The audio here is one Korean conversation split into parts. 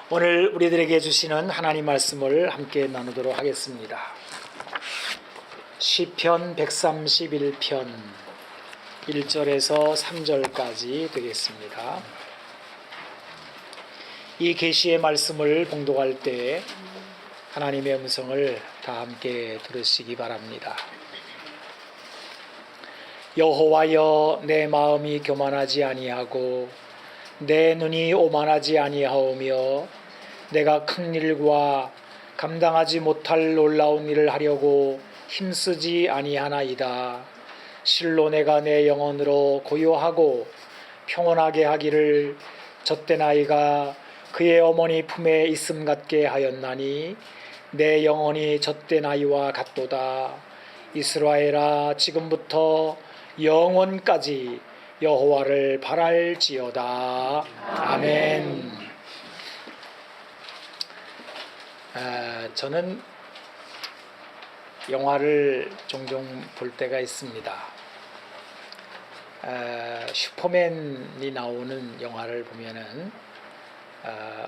오늘 우리들에게 주시는 하나님 말씀을 함께 나누도록 하겠습니다. 시편 131편 1절에서 3절까지 되겠습니다. 이 계시의 말씀을 봉독할 때 하나님의 음성을 다 함께 들으시기 바랍니다. 여호와여, 내 마음이 교만하지 아니하고 내 눈이 오만하지 아니하오며 내가 큰 일과 감당하지 못할 놀라운 일을 하려고 힘쓰지 아니하나이다. 실로 내가 내 영혼으로 고요하고 평온하게 하기를 젖된 아이가 그의 어머니 품에 있음 같게 하였나니 내 영혼이 젖된 아이와 같도다. 이스라엘아, 지금부터 영원까지 여호와를 바랄지어다. 아멘. 저는 영화를 종종 볼 때가 있습니다. 슈퍼맨이 나오는 영화를 보면은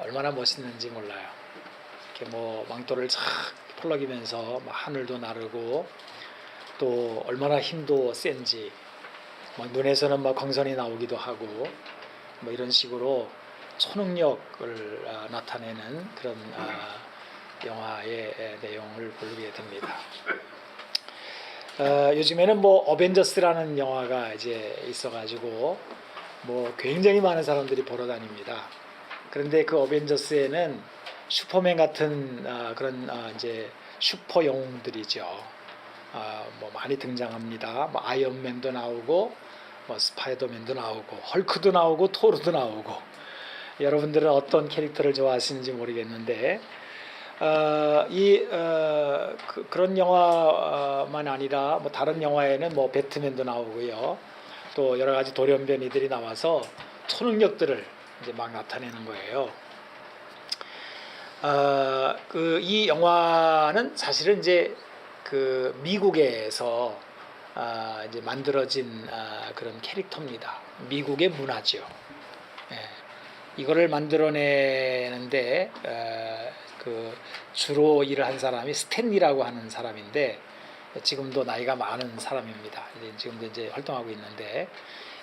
얼마나 멋있는지 몰라요. 이렇게 뭐 망토를 쫙 펄럭이면서 하늘도 나르고 또 얼마나 힘도 센지 눈에서는 광선이 나오기도 하고 이런 식으로 초능력을 나타내는 그런 영화의 내용을 보게 됩니다. 요즘에는 어벤져스라는 영화가 이제 있어가지고 굉장히 많은 사람들이 보러 다닙니다. 그런데 그 어벤져스에는 슈퍼맨 같은 그런 이제 슈퍼 영웅들이죠. 많이 등장합니다. 아이언맨도 나오고 스파이더맨도 나오고 헐크도 나오고 토르도 나오고. 여러분들은 어떤 캐릭터를 좋아하시는지 모르겠는데 그런 영화만 아니라 다른 영화에는 배트맨도 나오고요. 또 여러 가지 돌연변이들이 나와서 초능력들을 이제 막 나타내는 거예요. 이 영화는 사실은 이제 미국에서 이제 만들어진 그런 캐릭터입니다. 미국의 문화죠. 이거를 만들어내는데 주로 일을 한 사람이 스탠리라고 하는 사람인데 지금도 나이가 많은 사람입니다. 지금도 이제 활동하고 있는데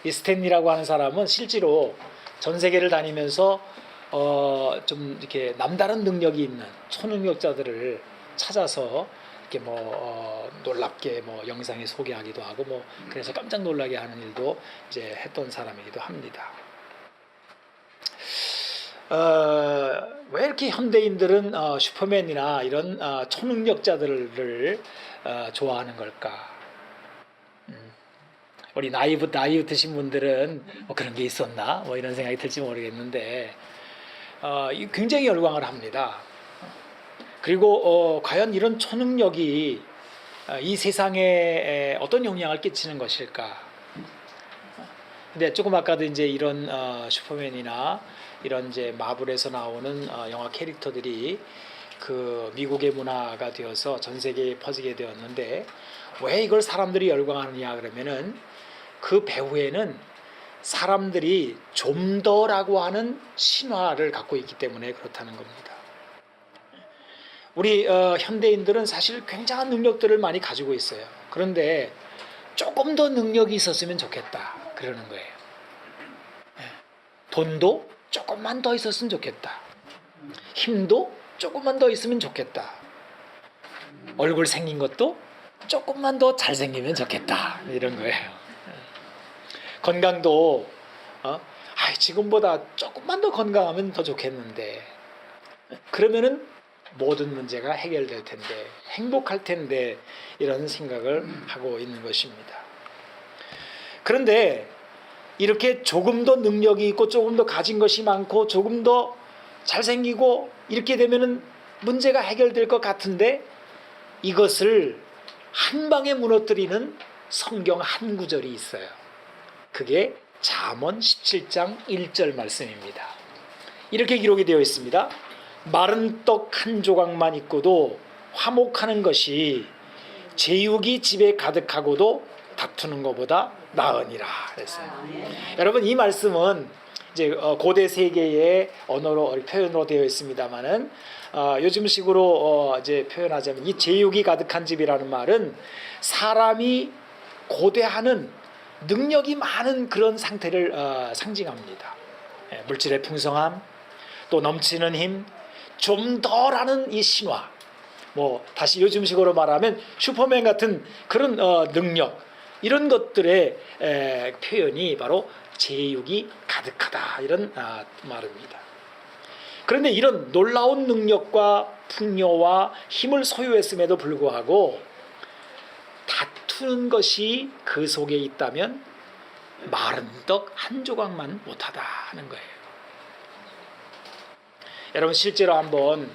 이 스탠리라고 하는 사람은 실제로 전 세계를 다니면서 좀 이렇게 남다른 능력이 있는 초능력자들을 찾아서 이렇게 놀랍게 영상에 소개하기도 하고 그래서 깜짝 놀라게 하는 일도 이제 했던 사람이기도 합니다. 왜 이렇게 현대인들은 슈퍼맨이나 이런 초능력자들을 좋아하는 걸까? 우리 나이 드신 분들은 그런 게 있었나? 이런 생각이 들지 모르겠는데 굉장히 열광을 합니다. 그리고 과연 이런 초능력이 이 세상에 어떤 영향을 끼치는 것일까? 근데 조금 아까도 이제 이런 슈퍼맨이나 이런 이제 마블에서 나오는 영화 캐릭터들이 미국의 문화가 되어서 전 세계에 퍼지게 되었는데 왜 이걸 사람들이 열광하느냐 그러면은 그 배후에는 사람들이 좀 더라고 하는 신화를 갖고 있기 때문에 그렇다는 겁니다. 우리 현대인들은 사실 굉장한 능력들을 많이 가지고 있어요. 그런데 조금 더 능력이 있었으면 좋겠다 그러는 거예요. 돈도 조금만 더 있었으면 좋겠다. 힘도 조금만 더 있으면 좋겠다. 얼굴 생긴 것도 조금만 더 잘생기면 좋겠다 이런 거예요. 건강도 지금보다 조금만 더 건강하면 더 좋겠는데 그러면은 모든 문제가 해결될 텐데 행복할 텐데 이런 생각을 하고 있는 것입니다. 그런데 이렇게 조금 더 능력이 있고 조금 더 가진 것이 많고 조금 더 잘생기고 이렇게 되면은 문제가 해결될 것 같은데 이것을 한 방에 무너뜨리는 성경 한 구절이 있어요. 그게 잠언 17장 1절 말씀입니다. 이렇게 기록이 되어 있습니다. 마른 떡 한 조각만 있고도 화목하는 것이 제육이 집에 가득하고도 다투는 것보다 나으니라 그랬어요. 여러분 이 말씀은 이제 고대 세계의 언어로 표현으로 되어 있습니다만은 요즘식으로 이제 표현하자면 이 제육이 가득한 집이라는 말은 사람이 고대하는 능력이 많은 그런 상태를 상징합니다. 물질의 풍성함, 또 넘치는 힘, 좀 더라는 이 신화. 뭐 다시 요즘식으로 말하면 슈퍼맨 같은 그런 능력, 이런 것들의 표현이 바로 제육이 가득하다, 이런 말입니다. 그런데 이런 놀라운 능력과 풍요와 힘을 소유했음에도 불구하고 다투는 것이 그 속에 있다면 마른 떡 한 조각만 못하다는 거예요. 여러분, 실제로 한번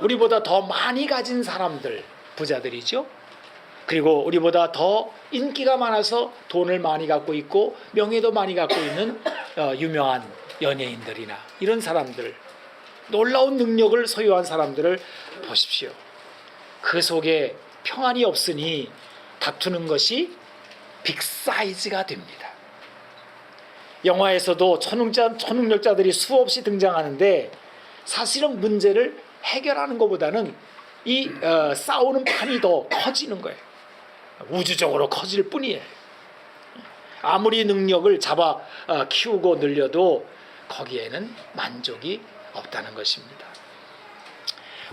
우리보다 더 많이 가진 사람들, 부자들이죠. 그리고 우리보다 더 인기가 많아서 돈을 많이 갖고 있고 명예도 많이 갖고 있는 유명한 연예인들이나 이런 사람들, 놀라운 능력을 소유한 사람들을 보십시오. 그 속에 평안이 없으니 다투는 것이 빅사이즈가 됩니다. 영화에서도 초능력자들이 수없이 등장하는데 사실은 문제를 해결하는 것보다는 이 싸우는 판이 더 커지는 거예요. 우주적으로 커질 뿐이에요. 아무리 능력을 잡아 키우고 늘려도 거기에는 만족이 없다는 것입니다.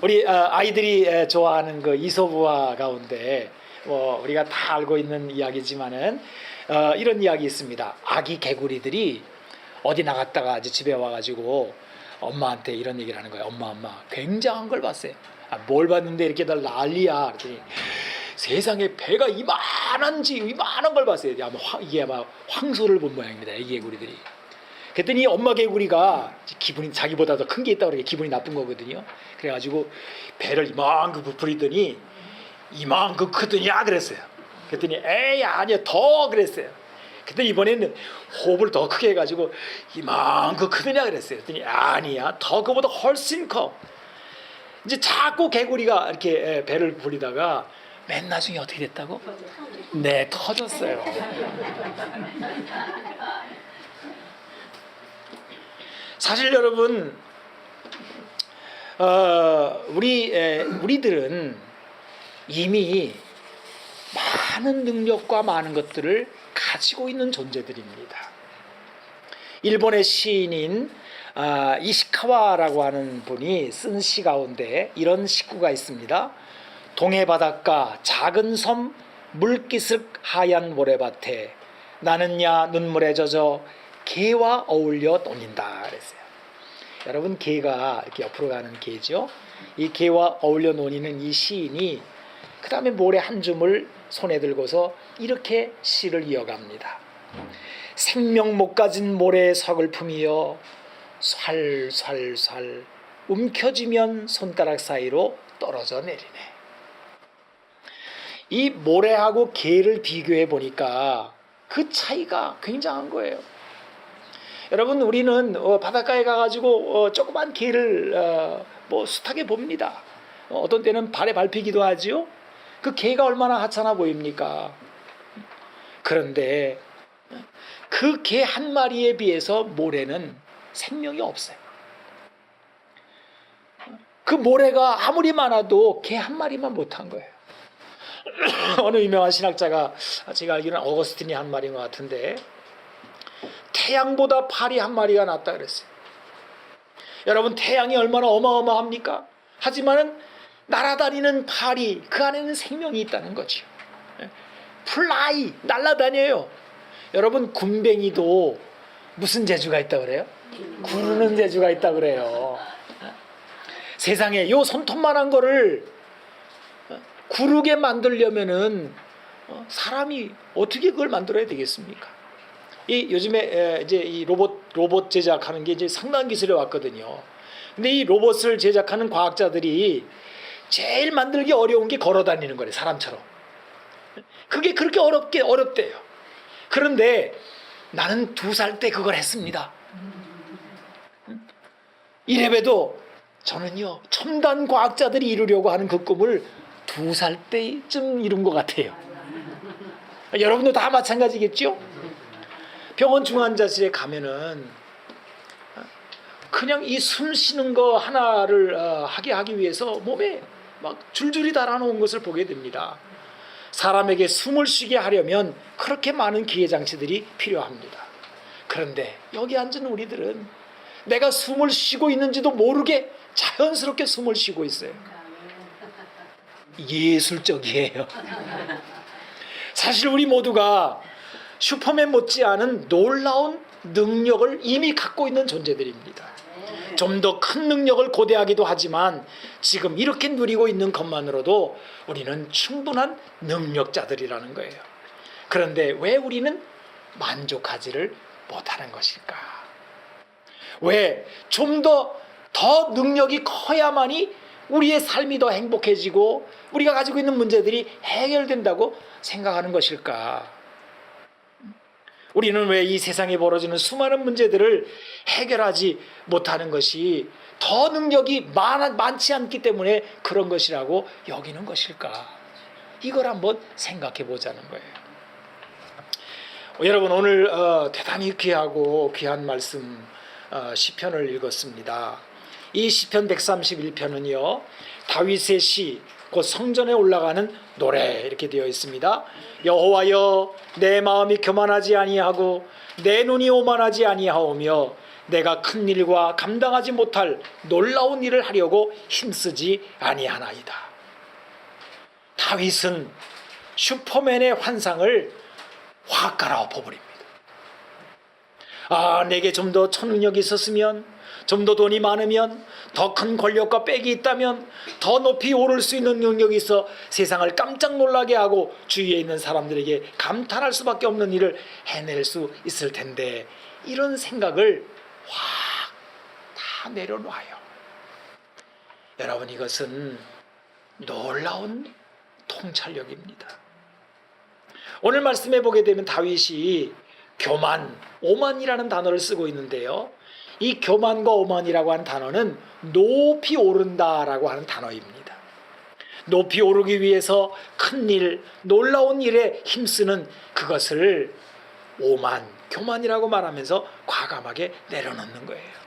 우리 아이들이 좋아하는 그 이솝우화 가운데 우리가 다 알고 있는 이야기지만은 이런 이야기 있습니다. 아기 개구리들이 어디 나갔다가 이제 집에 와가지고 엄마한테 이런 얘기를 하는 거예요. 엄마, 굉장한 걸 봤어요. 뭘 봤는데 이렇게 난리야. 그랬더니 세상에 배가 이만한 걸 봤어요. 이게 아마 황소를 본 모양입니다. 아기 개구리들이. 그랬더니 엄마 개구리가 기분이 자기보다 더 큰 게 있다고 그러니까 기분이 나쁜 거거든요. 그래가지고 배를 이만큼 부풀리더니 이만큼 크더냐 그랬어요. 그랬더니 에이 아니야 더 그랬어요. 그랬더니 이번에는 호흡을 더 크게 해가지고 이만큼 크더냐 그랬어요. 그랬더니 아니야 더 그보다 훨씬 커. 이제 자꾸 개구리가 이렇게 배를 부풀리다가 맨 나중에 어떻게 됐다고? 네, 터졌어요. 사실 여러분, 우리들은 이미 많은 능력과 많은 것들을 가지고 있는 존재들입니다. 일본의 시인인 이시카와라고 하는 분이 쓴 시 가운데 이런 시구가 있습니다. 동해 바닷가 작은 섬 물기슭 하얀 모래밭에 나는야 눈물에 젖어 개와 어울려 논인다 그랬어요. 여러분, 개가 이렇게 옆으로 가는 개죠. 이 개와 어울려 논이는 이 시인이 그 다음에 모래 한 줌을 손에 들고서 이렇게 시를 이어갑니다. 생명 못 가진 모래의 서글픔이여 왤왤왤 움켜쥐면 손가락 사이로 떨어져 내리네. 이 모래하고 개를 비교해 보니까 그 차이가 굉장한 거예요. 여러분, 우리는 바닷가에 가가지고 조그만 개를 숱하게 봅니다. 어떤 때는 발에 밟히기도 하지요. 그 개가 얼마나 하찮아 보입니까? 그런데 그 개 한 마리에 비해서 모래는 생명이 없어요. 그 모래가 아무리 많아도 개 한 마리만 못한 거예요. 어느 유명한 신학자가 제가 알기로는 어거스틴이 한 말인 것 같은데 태양보다 파리 한 마리가 낫다 그랬어요. 여러분, 태양이 얼마나 어마어마합니까? 하지만은 날아다니는 파리, 그 안에는 생명이 있다는 거죠. 플라이, 날아다녀요. 여러분, 굼벵이도 무슨 재주가 있다 그래요? 구르는 재주가 있다 그래요. 세상에 요 손톱만한 거를 구르게 만들려면은 사람이 어떻게 그걸 만들어야 되겠습니까? 요즘에 이제 이 로봇 제작하는 게 이제 상당한 기술이 왔거든요. 근데 이 로봇을 제작하는 과학자들이 제일 만들기 어려운 게 걸어 다니는 거래요, 사람처럼. 그게 그렇게 어렵대요. 그런데 나는 2살 때 그걸 했습니다. 이래봬도 저는요, 첨단 과학자들이 이루려고 하는 그 꿈을 2살 때쯤 이룬 것 같아요. 여러분도 다 마찬가지겠죠? 병원 중환자실에 가면은 그냥 이 숨 쉬는 거 하나를 하기 위해서 몸에 막 줄줄이 달아놓은 것을 보게 됩니다. 사람에게 숨을 쉬게 하려면 그렇게 많은 기계장치들이 필요합니다. 그런데 여기 앉은 우리들은 내가 숨을 쉬고 있는지도 모르게 자연스럽게 숨을 쉬고 있어요. 예술적이에요. 사실 우리 모두가 슈퍼맨 못지않은 놀라운 능력을 이미 갖고 있는 존재들입니다. 좀 더 큰 능력을 고대하기도 하지만 지금 이렇게 누리고 있는 것만으로도 우리는 충분한 능력자들이라는 거예요. 그런데 왜 우리는 만족하지를 못하는 것일까? 왜 좀 더 능력이 커야만이 우리의 삶이 더 행복해지고 우리가 가지고 있는 문제들이 해결된다고 생각하는 것일까? 우리는 왜 이 세상에 벌어지는 수많은 문제들을 해결하지 못하는 것이 더 능력이 많지 않기 때문에 그런 것이라고 여기는 것일까? 이걸 한번 생각해 보자는 거예요. 여러분, 오늘 대단히 귀한 말씀 시편을 읽었습니다. 이 시편 131편은요 다윗의 시, 곧 성전에 올라가는 노래 이렇게 되어 있습니다. 여호와여, 내 마음이 교만하지 아니하고 내 눈이 오만하지 아니하오며 내가 큰 일과 감당하지 못할 놀라운 일을 하려고 힘쓰지 아니하나이다. 다윗은 슈퍼맨의 환상을 확 갈아엎어버립니다. 내게 좀 더 초능력이 있었으면, 좀 더 돈이 많으면, 더 큰 권력과 빽이 있다면, 더 높이 오를 수 있는 능력이 있어 세상을 깜짝 놀라게 하고 주위에 있는 사람들에게 감탄할 수밖에 없는 일을 해낼 수 있을 텐데, 이런 생각을 확 다 내려놔요. 여러분, 이것은 놀라운 통찰력입니다. 오늘 말씀해 보게 되면 다윗이 교만, 오만이라는 단어를 쓰고 있는데요, 이 교만과 오만이라고 하는 단어는 높이 오른다라고 하는 단어입니다. 높이 오르기 위해서 큰 일, 놀라운 일에 힘쓰는 그것을 오만, 교만이라고 말하면서 과감하게 내려놓는 거예요.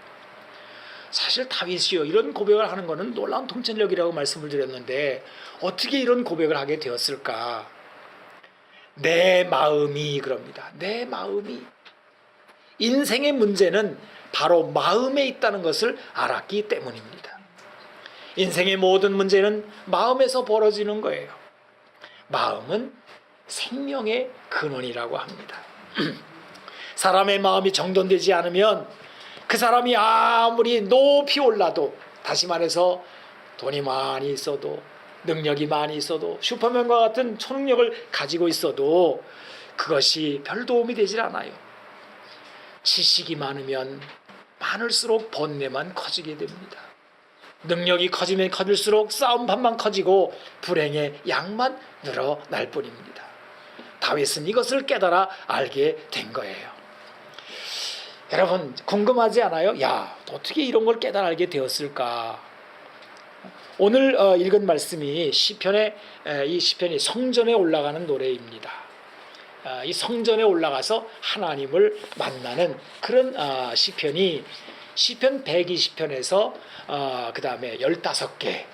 사실 다윗이요, 이런 고백을 하는 것은 놀라운 통찰력이라고 말씀을 드렸는데 어떻게 이런 고백을 하게 되었을까? 내 마음이, 그럽니다. 내 마음이. 인생의 문제는 바로 마음에 있다는 것을 알았기 때문입니다. 인생의 모든 문제는 마음에서 벌어지는 거예요. 마음은 생명의 근원이라고 합니다. 사람의 마음이 정돈되지 않으면 그 사람이 아무리 높이 올라도, 다시 말해서 돈이 많이 있어도, 능력이 많이 있어도, 슈퍼맨과 같은 초능력을 가지고 있어도 그것이 별 도움이 되질 않아요. 지식이 많으면 많을수록 번뇌만 커지게 됩니다. 능력이 커지면 커질수록 싸움판만 커지고 불행의 양만 늘어날 뿐입니다. 다윗은 이것을 깨달아 알게 된 거예요. 여러분, 궁금하지 않아요? 어떻게 이런 걸 깨달아 알게 되었을까? 오늘 읽은 말씀이 이 시편이 성전에 올라가는 노래입니다. 이 성전에 올라가서 하나님을 만나는 그런 시편이 시편 120편에서 그 다음에 15개,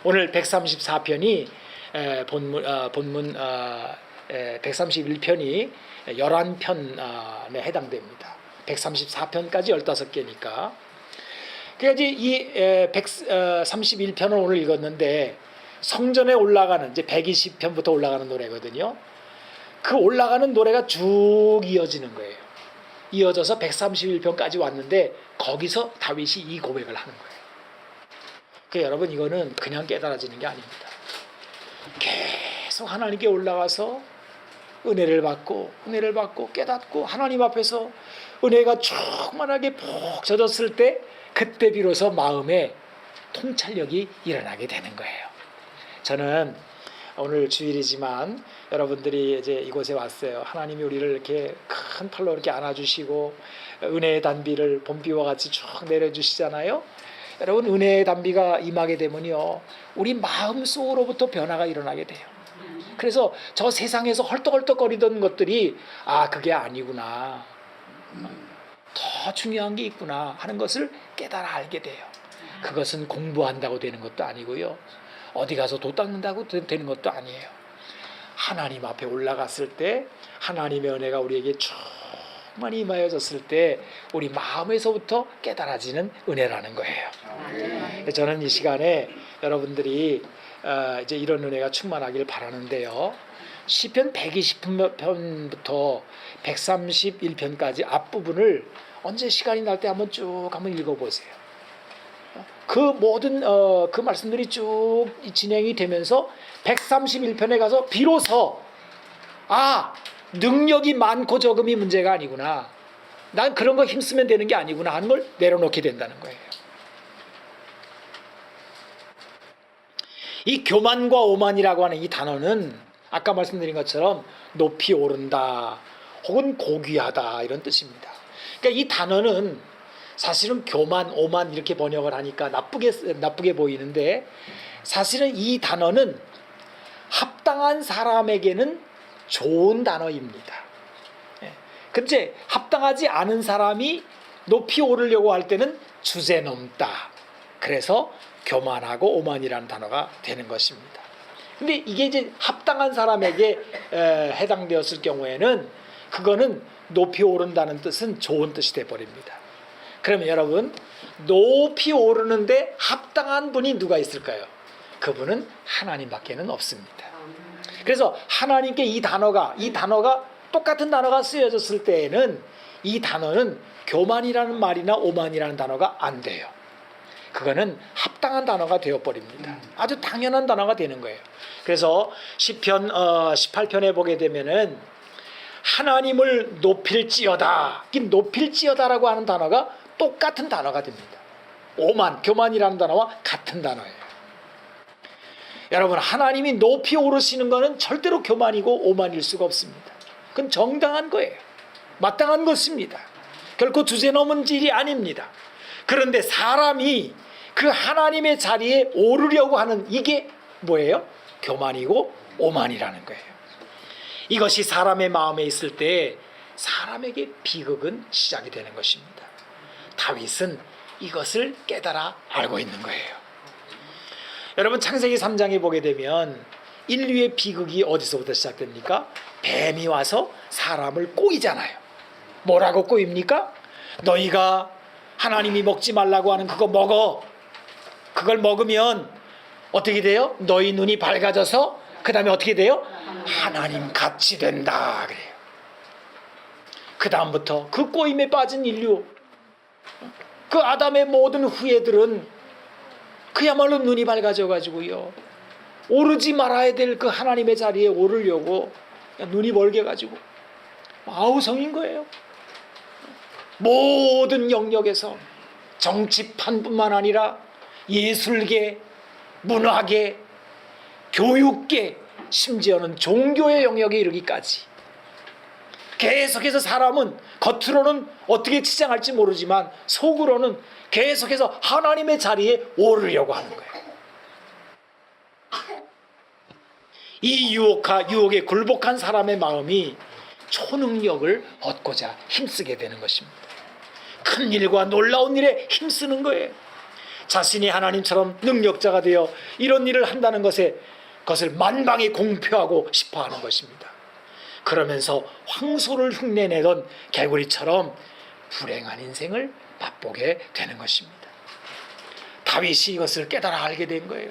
오늘 134편이 본문 131편이 11편에 해당됩니다. 134편까지 15개니까. 그래서 이 131편을 오늘 읽었는데 성전에 올라가는, 이제 120편부터 올라가는 노래거든요. 그 올라가는 노래가 쭉 이어지는 거예요. 이어져서 131편까지 왔는데 거기서 다윗이 이 고백을 하는 거예요. 그러니까 여러분, 이거는 그냥 깨달아지는 게 아닙니다. 계속 하나님께 올라가서 은혜를 받고 깨닫고 하나님 앞에서 은혜가 충만하게 푹 젖었을 때, 그때 비로소 마음에 통찰력이 일어나게 되는 거예요. 저는 오늘 주일이지만 여러분들이 이제 이곳에 왔어요. 하나님이 우리를 이렇게 큰 팔로 이렇게 안아주시고 은혜의 단비를 봄비와 같이 쭉 내려주시잖아요. 여러분, 은혜의 단비가 임하게 되면요, 우리 마음 속으로부터 변화가 일어나게 돼요. 그래서 저 세상에서 헐떡헐떡거리던 것들이 그게 아니구나. 더 중요한 게 있구나 하는 것을 깨달아 알게 돼요. 그것은 공부한다고 되는 것도 아니고요. 어디 가서 도 닦는다고 되는 것도 아니에요. 하나님 앞에 올라갔을 때 하나님의 은혜가 우리에게 충만히 임하여졌을 때 우리 마음에서부터 깨달아지는 은혜라는 거예요. 저는 이 시간에 여러분들이 이제 이런 은혜가 충만하길 바라는데요. 시편 120편부터 131편까지 앞부분을 언제 시간이 날 때 한번 읽어보세요. 그 모든 그 말씀들이 쭉 진행이 되면서 131편에 가서 비로소 능력이 많고 적음이 문제가 아니구나, 난 그런 거 힘쓰면 되는 게 아니구나 하는 걸 내려놓게 된다는 거예요. 이 교만과 오만이라고 하는 이 단어는 아까 말씀드린 것처럼 높이 오른다 혹은 고귀하다 이런 뜻입니다. 그러니까 이 단어는 사실은 교만, 오만 이렇게 번역을 하니까 나쁘게 보이는데, 사실은 이 단어는 합당한 사람에게는 좋은 단어입니다. 근데 합당하지 않은 사람이 높이 오르려고 할 때는 주제넘다, 그래서 교만하고 오만이라는 단어가 되는 것입니다. 근데 이게 이제 합당한 사람에게 해당되었을 경우에는 그거는 높이 오른다는 뜻은 좋은 뜻이 되어버립니다. 그러면 여러분, 높이 오르는데 합당한 분이 누가 있을까요? 그분은 하나님밖에는 없습니다. 그래서 하나님께 이 단어가 똑같은 단어가 쓰여졌을 때에는 이 단어는 교만이라는 말이나 오만이라는 단어가 안 돼요. 그거는 합당한 단어가 되어버립니다. 아주 당연한 단어가 되는 거예요. 그래서 시편 18편에 보게 되면은 하나님을 높일지어다, 이 높일지어다라고 하는 단어가 똑같은 단어가 됩니다. 오만, 교만이라는 단어와 같은 단어예요. 여러분, 하나님이 높이 오르시는 것은 절대로 교만이고 오만일 수가 없습니다. 그건 정당한 거예요. 마땅한 것입니다. 결코 주제넘은 일이 아닙니다. 그런데 사람이 그 하나님의 자리에 오르려고 하는 이게 뭐예요? 교만이고 오만이라는 거예요. 이것이 사람의 마음에 있을 때 사람에게 비극은 시작이 되는 것입니다. 다윗은 이것을 깨달아 알고 있는 거예요. 여러분, 창세기 3장에 보게 되면 인류의 비극이 어디서부터 시작됩니까? 뱀이 와서 사람을 꼬이잖아요. 뭐라고 꼬입니까? 너희가 하나님이 먹지 말라고 하는 그거 먹어. 그걸 먹으면 어떻게 돼요? 너희 눈이 밝아져서 그 다음에 어떻게 돼요? 하나님 같이 된다 그래요. 그 다음부터 그 꼬임에 빠진 인류, 그 아담의 모든 후예들은 그야말로 눈이 밝아져 가지고요, 오르지 말아야 될 그 하나님의 자리에 오르려고 눈이 멀게 가지고 아우성인 거예요. 모든 영역에서 정치판뿐만 아니라 예술계, 문화계, 교육계, 심지어는 종교의 영역에 이르기까지 계속해서 사람은 겉으로는 어떻게 치장할지 모르지만 속으로는 계속해서 하나님의 자리에 오르려고 하는 거예요. 이 유혹에 굴복한 사람의 마음이 초능력을 얻고자 힘쓰게 되는 것입니다. 큰 일과 놀라운 일에 힘쓰는 거예요. 자신이 하나님처럼 능력자가 되어 이런 일을 한다는 것을 만방에 공표하고 싶어하는 것입니다. 그러면서 황소를 흉내내던 개구리처럼 불행한 인생을 맛보게 되는 것입니다. 다윗이 이것을 깨달아 알게 된 거예요.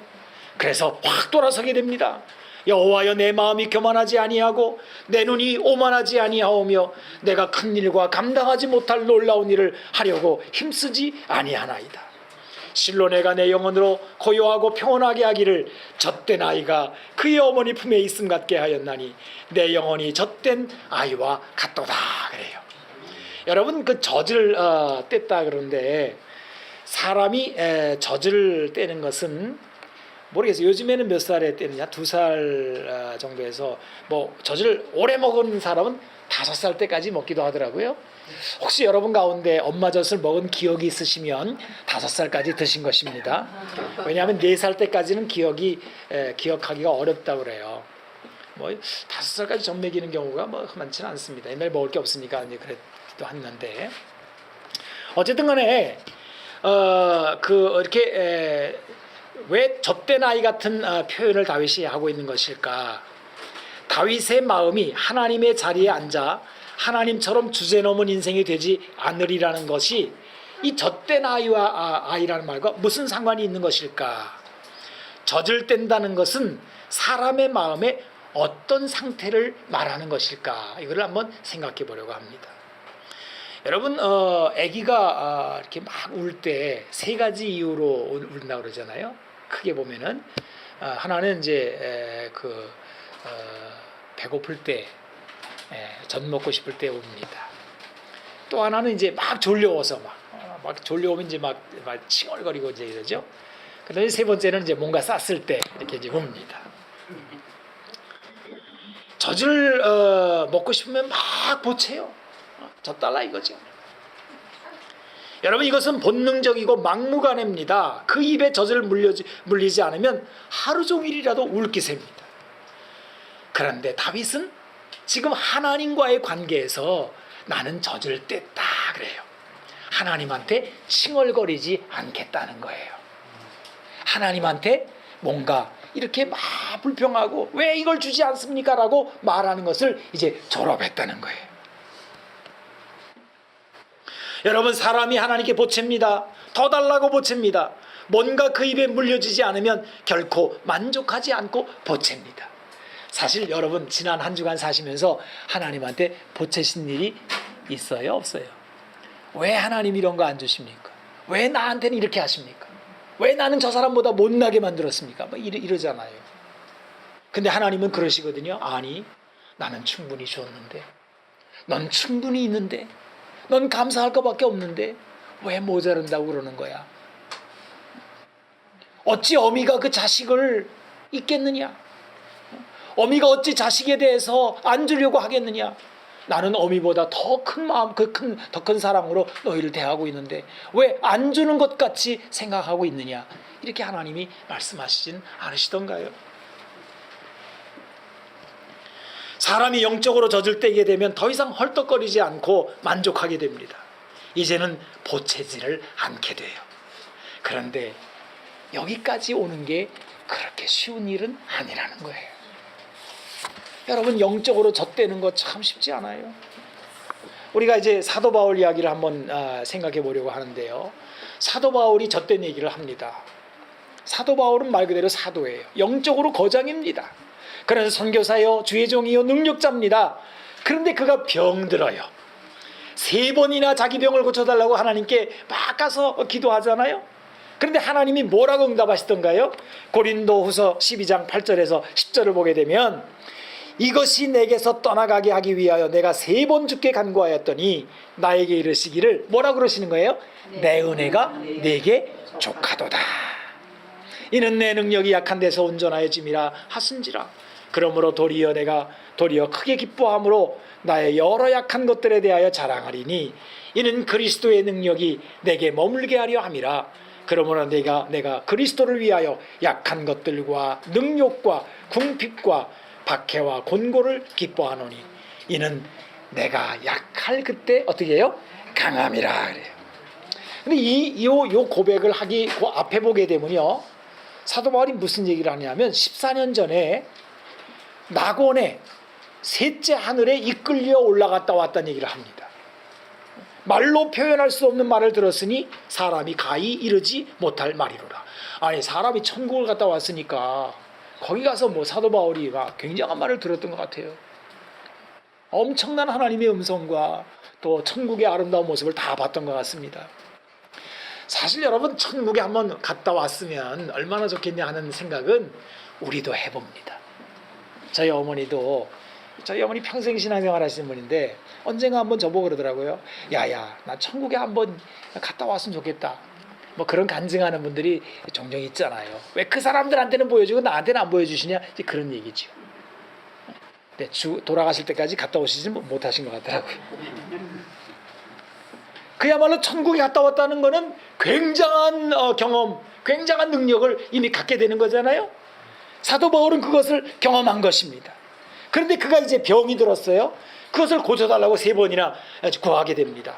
그래서 확 돌아서게 됩니다. 여호와여, 내 마음이 교만하지 아니하고 내 눈이 오만하지 아니하오며 내가 큰 일과 감당하지 못할 놀라운 일을 하려고 힘쓰지 아니하나이다. 실로 내가 내 영혼으로 고요하고 평온하게 하기를 젖된 아이가 그의 어머니 품에 있음 같게 하였나니 내 영혼이 젖된 아이와 같도다 그래요. 여러분, 그 젖을 뗐다 그러는데 사람이 젖을 떼는 것은 모르겠어요. 요즘에는 몇 살에 떼느냐? 2살 정도에서, 뭐 젖을 오래 먹은 사람은 5살 때까지 먹기도 하더라고요. 혹시 여러분 가운데 엄마 젖을 먹은 기억이 있으시면 5살까지 드신 것입니다. 왜냐하면 4살 때까지는 기억하기가 어렵다고 그래요. 뭐 5살까지 젖 먹이는 경우가 뭐 많지는 않습니다. 옛날에 먹을 게 없으니까 이제 그랬기도 했는데, 어쨌든 간에 이렇게 왜 젖된 아이 같은 표현을 다윗이 하고 있는 것일까? 다윗의 마음이 하나님의 자리에 앉아 하나님처럼 주제넘은 인생이 되지 않으리라는 것이 이 젖된 아이와 아이라는 말과 무슨 상관이 있는 것일까? 젖을 뗀다는 것은 사람의 마음에 어떤 상태를 말하는 것일까? 이걸 한번 생각해 보려고 합니다. 여러분, 아기가 이렇게 막 울 때 세 가지 이유로 울다 그러잖아요. 크게 보면은 하나는 이제 배고플 때, 젖 먹고 싶을 때 웁니다. 또 하나는 이제 막 졸려워서 막 졸려오면 이제 막 칭얼거리고 이제 이러죠. 그다음에 세 번째는 이제 뭔가 쌌을 때 이렇게 이제 웁니다. 젖을 먹고 싶으면 막 보채요. 젖 달라 이거죠. 여러분, 이것은 본능적이고 막무가내입니다. 그 입에 젖을 물리지 않으면 하루 종일이라도 울기셉니다. 그런데 다윗은 지금 하나님과의 관계에서 나는 젖을 뗐다 그래요. 하나님한테 칭얼거리지 않겠다는 거예요. 하나님한테 뭔가 이렇게 막 불평하고 왜 이걸 주지 않습니까? 라고 말하는 것을 이제 졸업했다는 거예요. 여러분, 사람이 하나님께 보챕니다. 더 달라고 보챕니다. 뭔가 그 입에 물려지지 않으면 결코 만족하지 않고 보챕니다. 사실 여러분, 지난 한 주간 사시면서 하나님한테 보채신 일이 있어요? 없어요? 왜 하나님 이런 거 안 주십니까? 왜 나한테는 이렇게 하십니까? 왜 나는 저 사람보다 못나게 만들었습니까? 뭐 이러잖아요. 근데 하나님은 그러시거든요. 아니, 나는 충분히 줬는데, 넌 충분히 있는데, 넌 감사할 것밖에 없는데 왜 모자른다고 그러는 거야? 어찌 어미가 그 자식을 잊겠느냐? 어미가 어찌 자식에 대해서 안 주려고 하겠느냐? 나는 어미보다 더 큰 마음, 더 큰 사랑으로 너희를 대하고 있는데 왜 안 주는 것 같이 생각하고 있느냐? 이렇게 하나님이 말씀하시진 않으시던가요? 사람이 영적으로 젖을 떼게 되면 더 이상 헐떡거리지 않고 만족하게 됩니다. 이제는 보채지를 않게 돼요. 그런데 여기까지 오는 게 그렇게 쉬운 일은 아니라는 거예요. 여러분, 영적으로 젖대는 거 참 쉽지 않아요. 우리가 이제 사도 바울 이야기를 한번 생각해 보려고 하는데요. 사도 바울이 젖된 얘기를 합니다. 사도 바울은 말 그대로 사도예요. 영적으로 거장입니다. 그래서 선교사요, 주의 종이요, 능력자입니다. 그런데 그가 병들어요. 3번이나 자기 병을 고쳐달라고 하나님께 막 가서 기도하잖아요. 그런데 하나님이 뭐라고 응답하시던가요? 고린도후서 12장 8절에서 10절을 보게 되면 이것이 내게서 떠나가게 하기 위하여 내가 3번 주께 간구하였더니 나에게 이르시기를 뭐라고 그러시는 거예요? 내 은혜가 내게 족하도다. 이는 내 능력이 약한 데서 온전하여 짐이라 하신지라. 그러므로 내가 도리어 크게 기뻐함으로 나의 여러 약한 것들에 대하여 자랑하리니 이는 그리스도의 능력이 내게 머물게 하려 함이라. 그러므로 내가 그리스도를 위하여 약한 것들과 능욕과 궁핍과 박해와 곤고를 기뻐하노니 이는 내가 약할 그때 어떻게 해요? 강함이라 그래요. 근데 이 고백을 하기 그 앞에 보게 되면요, 사도 바울이 무슨 얘기를 하냐면 14년 전에 낙원에 셋째 하늘에 이끌려 올라갔다 왔다는 얘기를 합니다. 말로 표현할 수 없는 말을 들었으니 사람이 가히 이르지 못할 말이로라. 아니, 사람이 천국을 갔다 왔으니까 거기 가서 뭐 사도 바울이 굉장한 말을 들었던 것 같아요. 엄청난 하나님의 음성과 또 천국의 아름다운 모습을 다 봤던 것 같습니다. 사실 여러분, 천국에 한번 갔다 왔으면 얼마나 좋겠냐 하는 생각은 우리도 해봅니다. 저희 어머니 평생 신앙생활 하시는 분인데 언젠가 한번 저보고 그러더라고요. 야야, 나 천국에 한번 갔다 왔으면 좋겠다. 뭐 그런 간증하는 분들이 종종 있잖아요. 왜 그 사람들한테는 보여주고 나한테는 안 보여주시냐, 이제 그런 얘기죠. 근데 돌아가실 때까지 갔다 오시지 못하신 것 같더라고요. 그야말로 천국에 갔다 왔다는 거는 굉장한 경험, 굉장한 능력을 이미 갖게 되는 거잖아요. 사도 바울은 그것을 경험한 것입니다. 그런데 그가 이제 병이 들었어요. 그것을 고쳐달라고 3번이나 구하게 됩니다.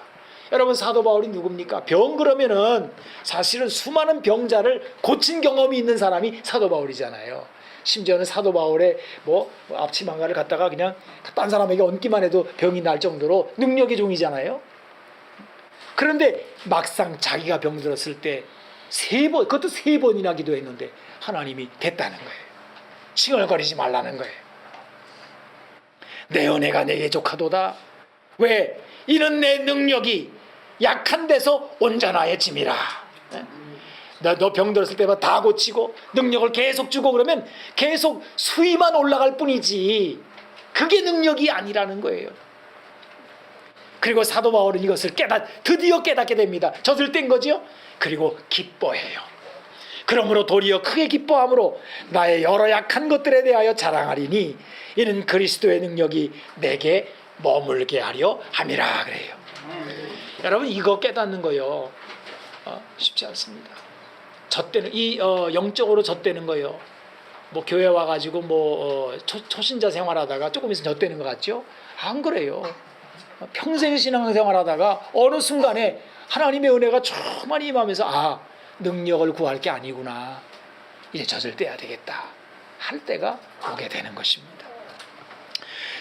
여러분 사도 바울이 누굽니까? 병 그러면은 사실은 수많은 병자를 고친 경험이 있는 사람이 사도 바울이잖아요. 심지어는 사도 바울의 뭐 앞치마가를 갖다가 그냥 딴 사람에게 얹기만 해도 병이 날 정도로 능력의 종이잖아요. 그런데 막상 자기가 병들었을 때 그것도 3번이나 기도했는데 하나님이 됐다는 거예요. 칭얼거리지 말라는 거예요. 내 은혜가 내게 족하도다. 왜? 이는 내 능력이 약한 데서 온전하여 짐이라. 너 병들었을 때마다 다 고치고 능력을 계속 주고 그러면 계속 수위만 올라갈 뿐이지 그게 능력이 아니라는 거예요. 그리고 사도 바울은 이것을 드디어 깨닫게 됩니다. 젖을 뗀 거지요. 그리고 기뻐해요. 그러므로 도리어 크게 기뻐함으로 나의 여러 약한 것들에 대하여 자랑하리니 이는 그리스도의 능력이 내게 머물게 하려 함이라 그래요. 여러분 이거 깨닫는 거요 쉽지 않습니다. 젖대는 영적으로 젖대는 거요. 뭐 교회 와가지고 초신자 생활하다가 조금 있으면 젖대는 것 같죠? 안 그래요. 평생 신앙생활하다가 어느 순간에 하나님의 은혜가 충만히 임하면서 능력을 구할 게 아니구나. 이제 젖을 떼야 되겠다. 할 때가 오게 되는 것입니다.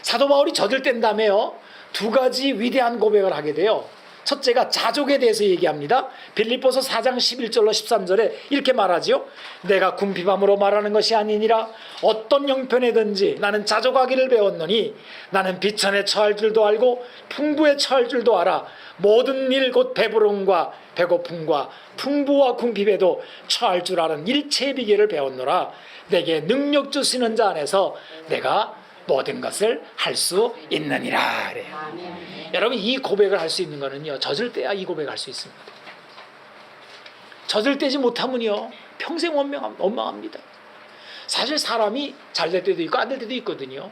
사도 바울이 젖을 뗀 다음에요. 2가지 위대한 고백을 하게 돼요. 첫째가 자족에 대해서 얘기합니다. 빌립보서 4장 11절로 13절에 이렇게 말하지요. 내가 궁핍함으로 말하는 것이 아니니라 어떤 형편에든지 나는 자족하기를 배웠노니 나는 비천에 처할 줄도 알고 풍부에 처할 줄도 알아 모든 일 곧 배부름과 배고픔과 풍부와 궁핍에도 처할 줄 아는 일체의 비결을 배웠노라. 내게 능력 주시는 자 안에서 내가 모든 것을 할 수 있느니라 그래요. 여러분 이 고백을 할 수 있는 거는요 젖을 떼야 이 고백을 할 수 있습니다. 젖을 떼지 못하면요 평생 원망합니다. 사실 사람이 잘 될 때도 있고 안 될 때도 있거든요.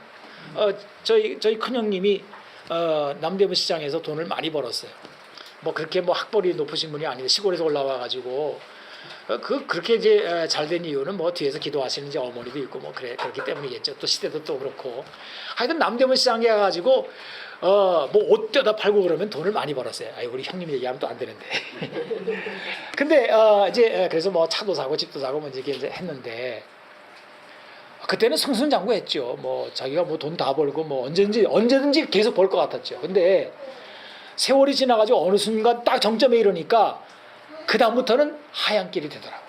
저희 큰형님이 남대문 시장에서 돈을 많이 벌었어요. 그렇게 학벌이 높으신 분이 아닌데 시골에서 올라와 가지고 그렇게 이제 잘 된 이유는 뒤에서 기도하시는 이제 어머니도 있고 그렇기 때문이겠죠. 또 시대도 또 그렇고. 하여튼 남대문 시장에 가가지고 옷 떼다 팔고 그러면 돈을 많이 벌었어요. 우리 형님 얘기하면 또 안 되는데. 근데 이제 그래서 차도 사고 집도 사고 이제 했는데 그때는 승승장구했죠. 자기가 돈 다 벌고 언제든지 계속 벌 것 같았죠. 근데 세월이 지나가지고 어느 순간 딱 정점에 이르니까 그 다음부터는 하얀 길이 되더라고요.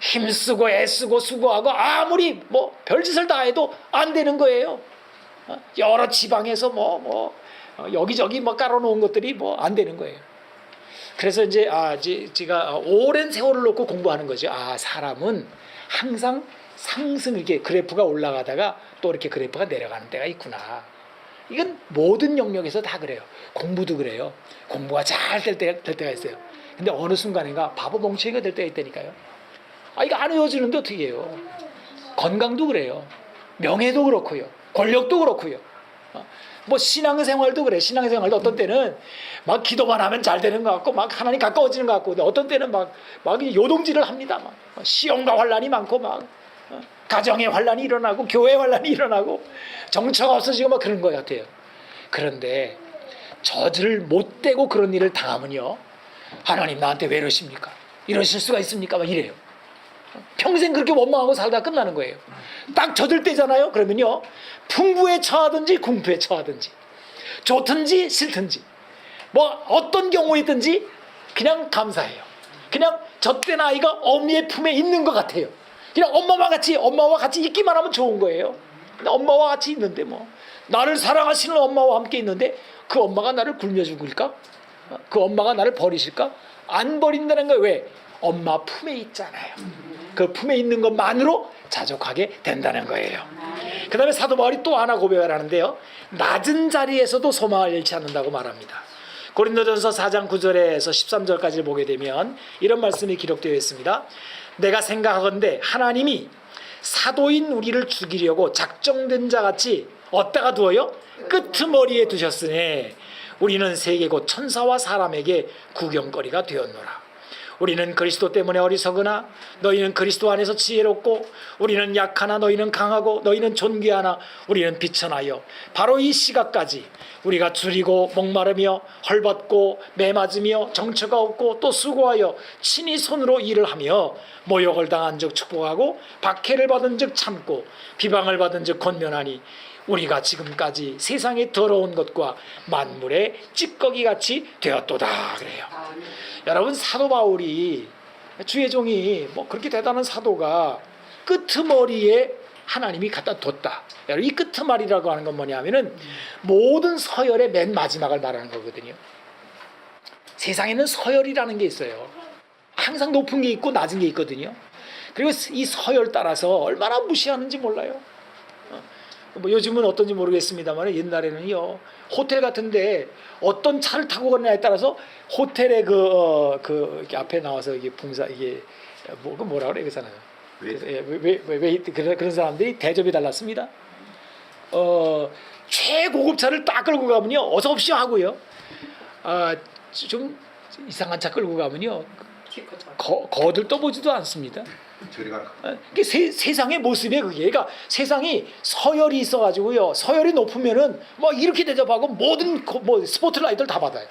힘쓰고 애쓰고 수고하고 아무리 별짓을 다 해도 안 되는 거예요. 여러 지방에서 여기저기 깔아놓은 것들이 안 되는 거예요. 그래서 이제 제가 오랜 세월을 놓고 공부하는 거죠. 사람은 항상 상승 이렇게 그래프가 올라가다가 또 이렇게 그래프가 내려가는 때가 있구나. 이건 모든 영역에서 다 그래요. 공부도 그래요. 공부가 잘 될 때가 있어요. 근데 어느 순간인가 바보 멍청이가 될 때가 있다니까요. 이거 안 외워지는데 어떻게 해요? 건강도 그래요. 명예도 그렇고요. 권력도 그렇고요. 신앙생활도 그래. 신앙생활도 어떤 때는 기도만 하면 잘 되는 것 같고 하나님 가까워지는 것 같고 어떤 때는 요동질을 합니다. 시험과 환란이 많고 가정의 환란이 일어나고 교회 환란이 일어나고 정처가 없어지고 그런 것 같아요. 그런데 젖을 못 떼고 그런 일을 당하면요 하나님 나한테 왜 이러십니까? 이러실 수가 있습니까? 이래요. 평생 그렇게 원망하고 살다 끝나는 거예요. 딱 젖을 떼잖아요. 그러면요 풍부에 처하든지 궁핍에 처하든지 좋든지 싫든지 어떤 경우이든지 그냥 감사해요. 그냥 젖된 아이가 어미의 품에 있는 것 같아요. 그냥 엄마와 같이 있기만 하면 좋은 거예요. 근데 엄마와 같이 있는데 나를 사랑하시는 엄마와 함께 있는데 그 엄마가 나를 굶겨 죽을까? 그 엄마가 나를 버리실까? 안 버린다는 거예요. 왜? 엄마 품에 있잖아요. 그 품에 있는 것만으로 자족하게 된다는 거예요. 그 다음에 사도 바울이 또 하나 고백을 하는데요. 낮은 자리에서도 소망을 잃지 않는다고 말합니다. 고린도전서 4장 9절에서 13절까지 보게 되면 이런 말씀이 기록되어 있습니다. 내가 생각하건대 하나님이 사도인 우리를 죽이려고 작정된 자같이 어디다가 두어요? 끄트머리에 두셨으니 우리는 세계 곧 천사와 사람에게 구경거리가 되었노라. 우리는 그리스도 때문에 어리석으나 너희는 그리스도 안에서 지혜롭고 우리는 약하나 너희는 강하고 너희는 존귀하나 우리는 비천하여 바로 이 시각까지 우리가 줄이고 목마르며 헐벗고 매맞으며 정처가 없고 또 수고하여 친히 손으로 일을 하며 모욕을 당한 즉 축복하고 박해를 받은 즉 참고 비방을 받은 즉 권면하니 우리가 지금까지 세상의 더러운 것과 만물의 찌꺼기같이 되었도다 그래요. 여러분, 사도 바울이, 주의 종이 뭐 그렇게 대단한 사도가 끄트머리에 하나님이 갖다 뒀다. 여러분, 이 끄트머리라고 하는 건 뭐냐면은 모든 서열의 맨 마지막을 말하는 거거든요. 세상에는 서열이라는 게 있어요. 항상 높은 게 있고 낮은 게 있거든요. 그리고 이 서열 따라서 얼마나 무시하는지 몰라요. 뭐 요즘은 어떤지 모르겠습니다만 옛날에는요, 호텔 같은데 어떤 차를 타고 가느냐에 따라서 호텔의 그 앞에 나와서 이게 봉사, 이게 뭐라 그래 그 사람, 왜 그런 사람들이 대접이 달랐습니다. 최고급 차를 딱 끌고 가면요, 어서 오십시오 하고요. 좀 이상한 차 끌고 가면요, 거들떠보지도 않습니다. 세상의 모습이 그게, 그러니까 세상이 서열이 있어가지고요, 서열이 높으면은 뭐 이렇게 대접하고 모든 뭐 스포트라이트를 다 받아요.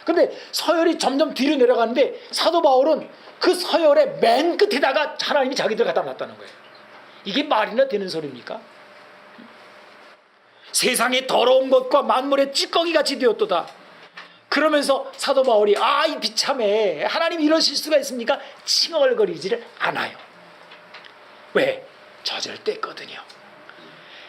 근데 서열이 점점 뒤로 내려가는데 사도 바울은 그 서열의 맨 끝에다가 하나님이 자기들 갖다 놨다는 거예요. 이게 말이나 되는 소리입니까? 세상의 더러운 것과 만물의 찌꺼기같이 되었도다. 그러면서 사도 바울이 이 비참해, 하나님이 이러실 수가 있습니까? 칭얼거리지를 않아요. 왜? 젖을 뗐거든요.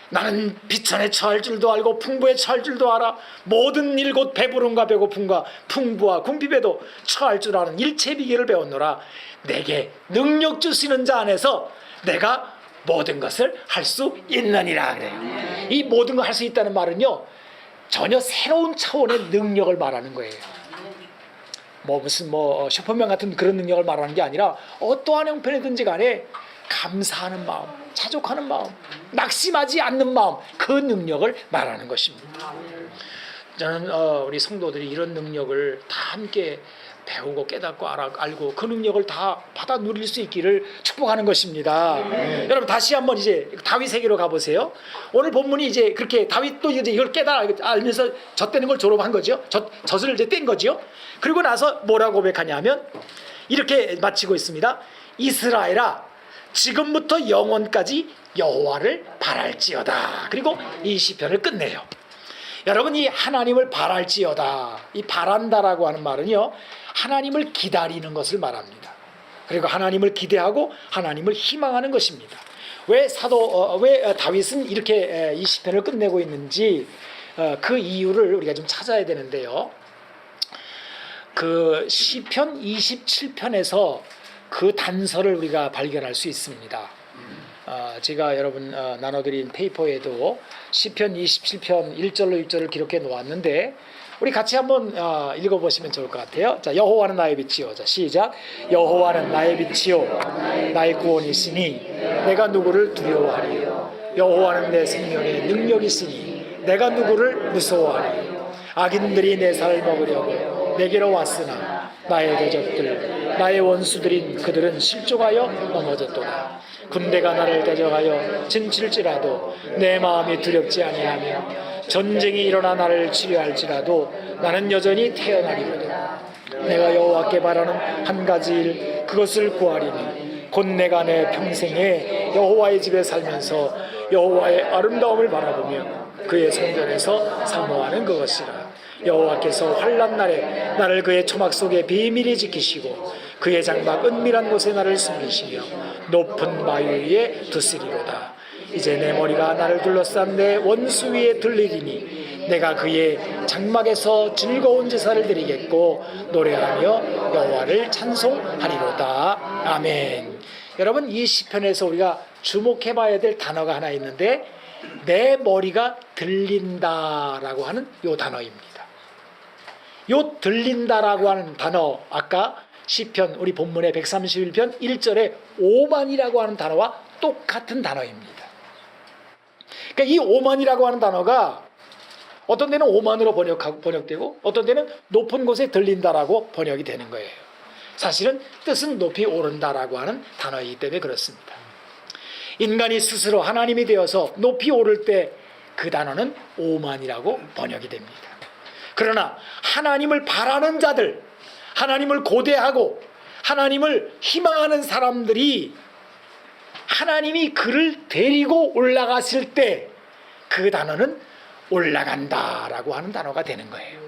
나는 비천에 처할 줄도 알고 풍부에 처할 줄도 알아. 모든 일 곧 배부름과 배고픔과 풍부와 궁핍에도 처할 줄 아는 일체 비결을 배웠노라. 내게 능력 주시는 자 안에서 내가 모든 것을 할 수 있느니라 그래요. 이 모든 걸 할 수 있다는 말은요, 전혀 새로운 차원의 능력을 말하는 거예요. 무슨 슈퍼맨 같은 그런 능력을 말하는 게 아니라 어떠한 형편이든지 간에 감사하는 마음, 자족하는 마음, 낙심하지 않는 마음, 그 능력을 말하는 것입니다. 저는 우리 성도들이 이런 능력을 다 함께 배우고 깨닫고 알고 그 능력을 다 받아 누릴 수 있기를 축복하는 것입니다. 여러분, 다시 한번 이제 다윗에게로 가보세요. 오늘 본문이 이제 그렇게 다윗도 이제 이걸 알면서 젖대는 걸 졸업한 거죠. 젖을 이제 뗀 거죠. 그리고 나서 뭐라고 고백하냐면 이렇게 마치고 있습니다. 이스라엘아, 지금부터 영원까지 여호와를 바랄지어다. 그리고 이 시편을 끝내요. 여러분, 이 하나님을 바랄지어다, 이 바란다라고 하는 말은요, 하나님을 기다리는 것을 말합니다. 그리고 하나님을 기대하고 하나님을 희망하는 것입니다. 왜 다윗은 이렇게 이 시편을 끝내고 있는지 그 이유를 우리가 좀 찾아야 되는데요. 그 시편 27편에서 그 단서를 우리가 발견할 수 있습니다. 제가 여러분 나눠드린 페이퍼에도 시편 27편 1절로 6절을 기록해 놓았는데 우리 같이 한번 읽어보시면 좋을 것 같아요. 자, 여호와는 나의 빛이요. 자, 시작. 여호와는 나의 빛이요 나의 구원이시니 내가 누구를 두려워하리요. 여호와는 내 생명의 능력이시니 내가 누구를 무서워하리요. 악인들이 내 살을 먹으려고 내게로 왔으나 나의 대적들 나의 원수들인 그들은 실족하여 넘어졌도다. 군대가 나를 대적하여 진칠지라도 내 마음이 두렵지 아니하며 전쟁이 일어나 나를 치료할지라도 나는 여전히 태어나리거든. 내가 여호와께 바라는 한 가지 일, 그것을 구하리니 곧 내가 내 평생에 여호와의 집에 살면서 여호와의 아름다움을 바라보며 그의 성전에서 사모하는 그것이라. 여호와께서 환난 날에 나를 그의 초막 속에 비밀히 지키시고 그의 장막 은밀한 곳에 나를 숨기시며 높은 마유 위에 두시리로다. 이제 내 머리가 나를 둘러싼 내 원수 위에 들리리니 내가 그의 장막에서 즐거운 제사를 드리겠고 노래하며 여호와를 찬송하리로다. 아멘. 여러분, 이 시편에서 우리가 주목해봐야 될 단어가 하나 있는데 내 머리가 들린다라고 하는 요 단어입니다. 요 들린다라고 하는 단어, 아까 시편 우리 본문의 131편 1절에 오만이라고 하는 단어와 똑같은 단어입니다. 그러니까 이 오만이라고 하는 단어가 어떤 데는 오만으로 번역되고 어떤 데는 높은 곳에 들린다라고 번역이 되는 거예요. 사실은 뜻은 높이 오른다라고 하는 단어이기 때문에 그렇습니다. 인간이 스스로 하나님이 되어서 높이 오를 때 그 단어는 오만이라고 번역이 됩니다. 그러나 하나님을 바라는 자들, 하나님을 고대하고 하나님을 희망하는 사람들이 하나님이 그를 데리고 올라갔을 때 그 단어는 올라간다라고 하는 단어가 되는 거예요.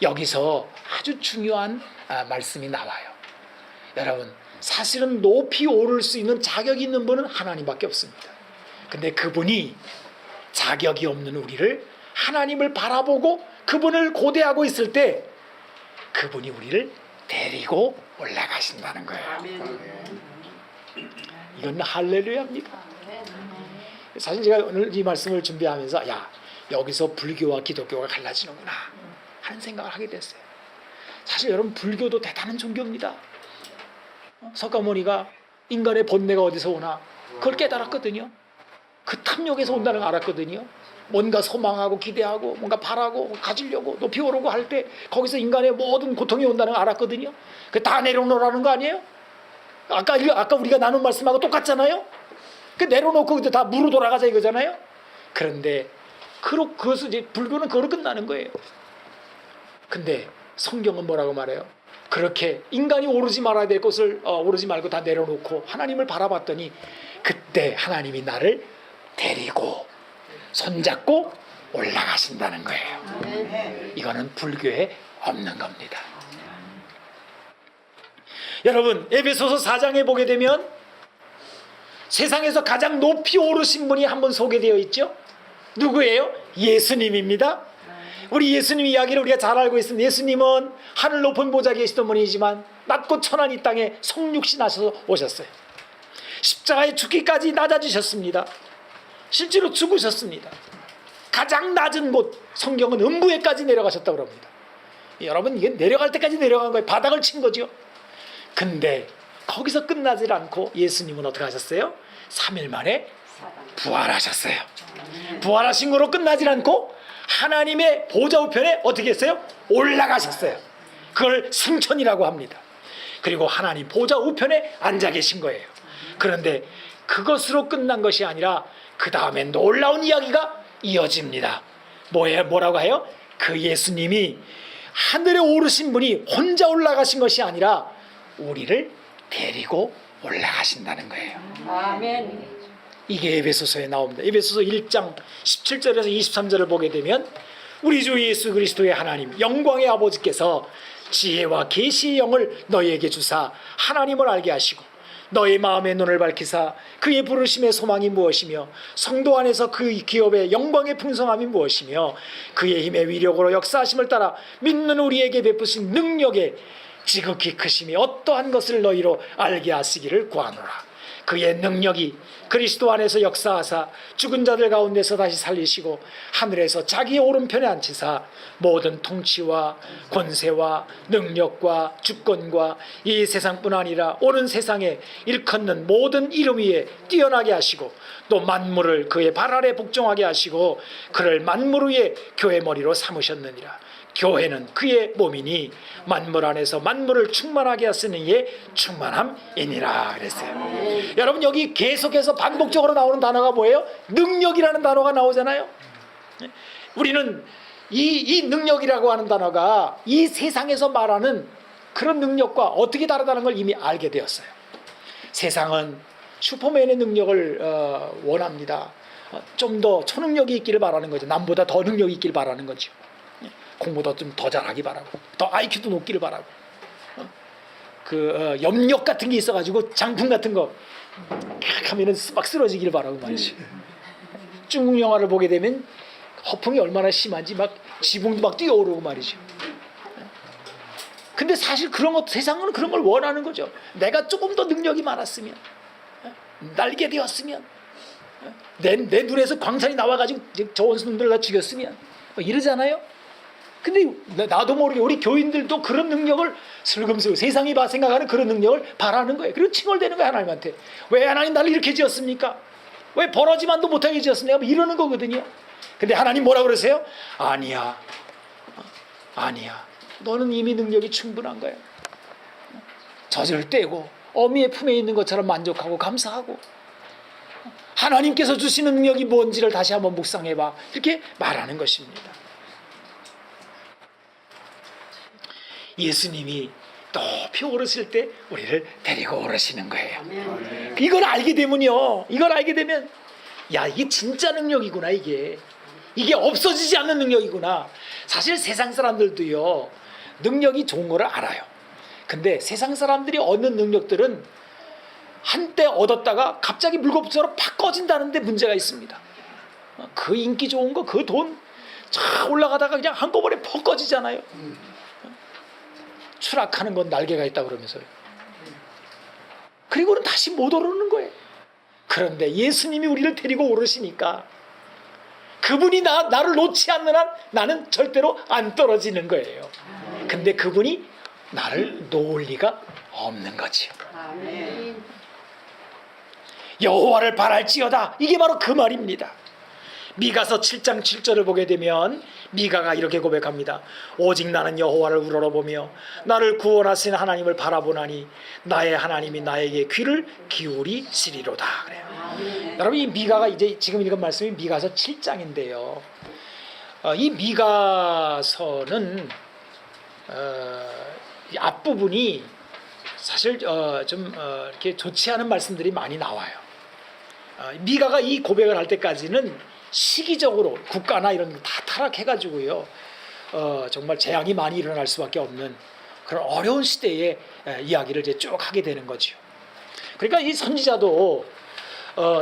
여기서 아주 중요한 말씀이 나와요. 여러분, 사실은 높이 오를 수 있는 자격이 있는 분은 하나님밖에 없습니다. 근데 그분이 자격이 없는 우리를 하나님을 바라보고 그분을 고대하고 있을 때 그분이 우리를 데리고 올라가신다는 거예요. 이건 할렐루야입니다. 사실 제가 오늘 이 말씀을 준비하면서 여기서 불교와 기독교가 갈라지는구나 하는 생각을 하게 됐어요. 사실 여러분, 불교도 대단한 종교입니다. 석가모니가 인간의 본내가 어디서 오나 그걸 깨달았거든요. 그 탐욕에서 온다는 걸 알았거든요. 뭔가 소망하고 기대하고 뭔가 바라고 가지려고 높이 오르고 할 때 거기서 인간의 모든 고통이 온다는 걸 알았거든요. 그 다 내려놓으라는 거 아니에요? 아까 우리가 나눈 말씀하고 똑같잖아요. 그 내려놓고 이제 다 무로 돌아가자 이거잖아요. 그런데 그것을 이제 불교는 그걸로 끝나는 거예요. 근데 성경은 뭐라고 말해요? 그렇게 인간이 오르지 말아야 될 것을 오르지 말고 다 내려놓고 하나님을 바라봤더니 그때 하나님이 나를 데리고 손잡고 올라가신다는 거예요. 이거는 불교에 없는 겁니다. 여러분, 에베소서 4장에 보게 되면 세상에서 가장 높이 오르신 분이 한 분 소개되어 있죠. 누구예요? 예수님입니다. 우리 예수님 이야기를 우리가 잘 알고 있습니다. 예수님은 하늘 높은 보좌에 계시던 분이지만 낮고 천한 이 땅에 성육신 하셔서 오셨어요. 십자가에 죽기까지 낮아지셨습니다. 실제로 죽으셨습니다. 가장 낮은 곳, 성경은 음부에까지 내려가셨다고 합니다. 여러분, 이게 내려갈 때까지 내려간 거예요. 바닥을 친 거죠. 근데 거기서 끝나질 않고 예수님은 어떻게 하셨어요? 3일 만에 부활하셨어요. 부활하신 거로 끝나질 않고 하나님의 보좌 우편에 어떻게 했어요? 올라가셨어요. 그걸 승천이라고 합니다. 그리고 하나님 보좌 우편에 앉아 계신 거예요. 그런데 그것으로 끝난 것이 아니라 그 다음에 놀라운 이야기가 이어집니다. 뭐라고 해요? 그 예수님이 하늘에 오르신 분이 혼자 올라가신 것이 아니라 우리를 데리고 올라가신다는 거예요. 아멘. 이게 에베소서에 나옵니다. 에베소서 1장 17절에서 23절을 보게 되면 우리 주 예수 그리스도의 하나님 영광의 아버지께서 지혜와 계시의 영을 너희에게 주사 하나님을 알게 하시고 너희 마음의 눈을 밝히사 그의 부르심의 소망이 무엇이며 성도 안에서 그 기업의 영광의 풍성함이 무엇이며 그의 힘의 위력으로 역사하심을 따라 믿는 우리에게 베푸신 능력의 지극히 크심이 어떠한 것을 너희로 알게 하시기를 구하노라. 그의 능력이 그리스도 안에서 역사하사 죽은 자들 가운데서 다시 살리시고 하늘에서 자기의 오른편에 앉히사 모든 통치와 권세와 능력과 주권과 이 세상뿐 아니라 오는 세상에 일컫는 모든 이름 위에 뛰어나게 하시고 또 만물을 그의 발 아래 복종하게 하시고 그를 만물 위에 교회 머리로 삼으셨느니라. 교회는 그의 몸이니 만물 안에서 만물을 충만하게 하시는 이의 충만함이니라 그랬어요. 여러분, 여기 계속해서 반복적으로 나오는 단어가 뭐예요? 능력이라는 단어가 나오잖아요. 우리는 이 능력이라고 하는 단어가 이 세상에서 말하는 그런 능력과 어떻게 다르다는 걸 이미 알게 되었어요. 세상은 슈퍼맨의 능력을 원합니다. 좀 더 초능력이 있기를 바라는 거죠. 남보다 더 능력이 있기를 바라는 거죠. 공부도 좀 더 잘하기 바라고 더 IQ도 높기를 바라고 염력 같은 게 있어가지고 장풍 같은 거 하면은 막 쓰러지기를 바라고 말이죠. 중국 영화를 보게 되면 허풍이 얼마나 심한지 막 지붕도 막 뛰어오르고 말이죠. 근데 사실 그런 것, 세상은 그런 걸 원하는 거죠. 내가 조금 더 능력이 많았으면, 날게 되었으면, 내 눈에서 광산이 나와가지고 저 원수놈들 다 죽였으면 이러잖아요. 근데 나도 모르게 우리 교인들도 그런 능력을 슬금슬금 세상이 생각하는 그런 능력을 바라는 거예요. 그리고 칭얼대는 거예요, 하나님한테. 왜 하나님 나를 이렇게 지었습니까? 왜 벌어지만도 못하게 지었습니까? 뭐 이러는 거거든요. 근데 하나님 뭐라고 그러세요? 아니야. 너는 이미 능력이 충분한 거야. 젖을 떼고 어미의 품에 있는 것처럼 만족하고 감사하고 하나님께서 주시는 능력이 뭔지를 다시 한번 묵상해봐, 이렇게 말하는 것입니다. 예수님이 높이 오르실 때 우리를 데리고 오르시는 거예요. 이걸 알게 되면요, 이걸 알게 되면 야, 이게 진짜 능력이구나. 이게 없어지지 않는 능력이구나. 사실 세상 사람들도요, 능력이 좋은 거를 알아요. 근데 세상 사람들이 얻는 능력들은 한때 얻었다가 갑자기 물거품처럼 팍 꺼진다는 데 문제가 있습니다. 그 인기 좋은 거, 그 돈 쫙 올라가다가 그냥 한꺼번에 퍽 꺼지잖아요. 추락하는 건 날개가 있다 그러면서요. 그리고는 다시 못 오르는 거예요. 그런데 예수님이 우리를 데리고 오르시니까 그분이 나를 놓지 않는 한 나는 절대로 안 떨어지는 거예요. 근데 그분이 나를 놓을 리가 없는 거지요. 여호와를 바랄지어다, 이게 바로 그 말입니다. 미가서 7장 7절을 보게 되면 미가가 이렇게 고백합니다. 오직 나는 여호와를 우러러보며 나를 구원하신 하나님을 바라보나니 나의 하나님이 나에게 귀를 기울이시리로다. 그래요. 여러분, 이 미가가 이제 지금 읽은 말씀이 미가서 7장인데요. 이 미가서는 이 앞부분이 사실 좀 이렇게 좋지 않은 말씀들이 많이 나와요. 미가가 이 고백을 할 때까지는 시기적으로 국가나 이런 거 다 타락해가지고요, 정말 재앙이 많이 일어날 수밖에 없는 그런 어려운 시대의 이야기를 이제 쭉 하게 되는 거죠. 그러니까 이 선지자도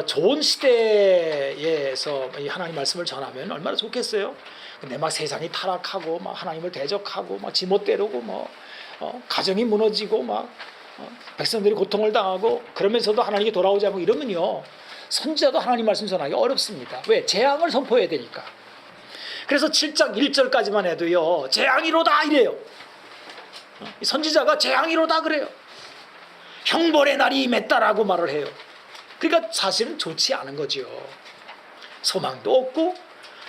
좋은 시대에서 이 하나님 말씀을 전하면 얼마나 좋겠어요. 근데 막 세상이 타락하고 막 하나님을 대적하고 막 지못대로고 뭐 가정이 무너지고 막 백성들이 고통을 당하고 그러면서도 하나님께 돌아오지 않고 이러면요, 선지자도 하나님 말씀 전하기 어렵습니다. 왜? 재앙을 선포해야 되니까. 그래서 7장 1절까지만 해도요, 재앙이로다 이래요. 선지자가 재앙이로다 그래요. 형벌의 날이 임했다라고 말을 해요. 그러니까 사실은 좋지 않은 거죠. 소망도 없고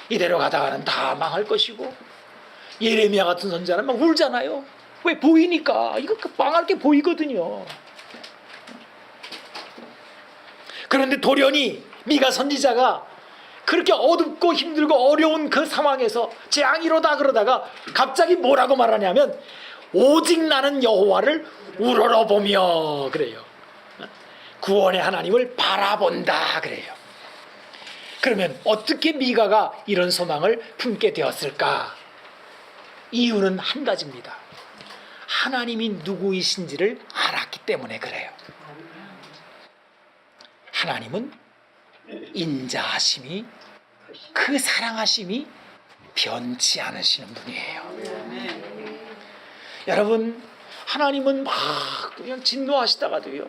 이대로 가다가는 다 망할 것이고, 예레미야 같은 선지자는 막 울잖아요. 왜? 보이니까. 이거 망할 게 보이거든요. 그런데 돌연히 미가 선지자가 그렇게 어둡고 힘들고 어려운 그 상황에서 재앙이로다 그러다가 갑자기 뭐라고 말하냐면 오직 나는 여호와를 우러러보며 그래요. 구원의 하나님을 바라본다 그래요. 그러면 어떻게 미가가 이런 소망을 품게 되었을까? 이유는 한 가지입니다. 하나님이 누구이신지를 알았기 때문에 그래요. 하나님은 인자하심이, 그 사랑하심이 변치 않으시는 분이에요. 여러분, 하나님은 막 그냥 진노하시다가도요,